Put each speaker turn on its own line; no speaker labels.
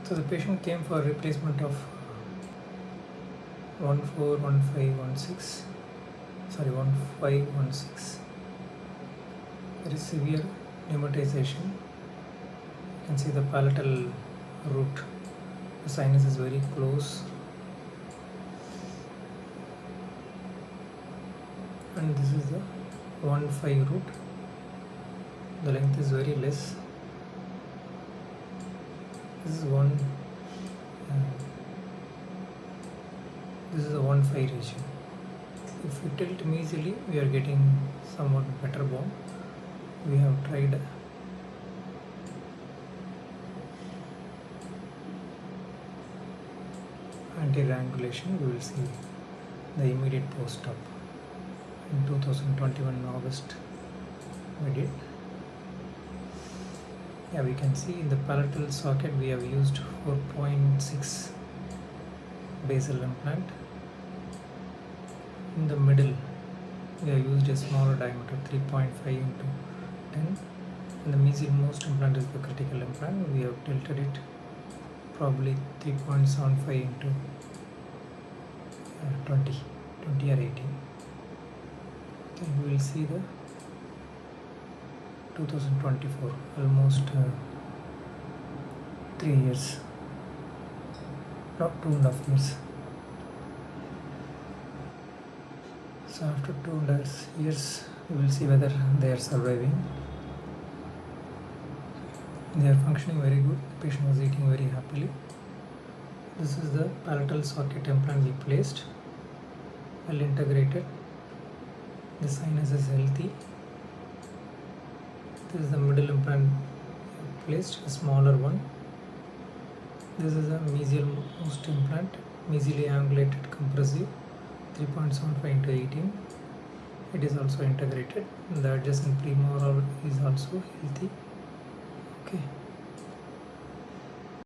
So the patient came for replacement of 141516. Sorry, 1516. There is severe pneumatization. You can see the palatal root. The sinus is very close, and this is the 1-5 root. The length is very less. This is this is a 1-5 ratio. If we tilt mesially, we are getting somewhat better bone. We have tried anterior angulation. We will see the immediate post-op in 2021 August we did. Yeah, we can see in the palatal socket we have used 4.6 basal implant. In the middle we have used a smaller diameter, 3.5 into 10, and the mesial-most implant is the critical implant. We have tilted it probably 3.75 into 20 or 18. Then we will see the 2024, almost 3 years, not 2.5 years. So after 2.5 years, we will see whether they are surviving. They are functioning very good. The patient was eating very happily. This is the palatal socket implant we placed, well integrated. The sinus is healthy. This is the middle implant placed, a smaller one. This is a mesial-most implant, mesially angulated compressive, 3.75 into 18. It is also integrated. The adjacent premolar is also healthy.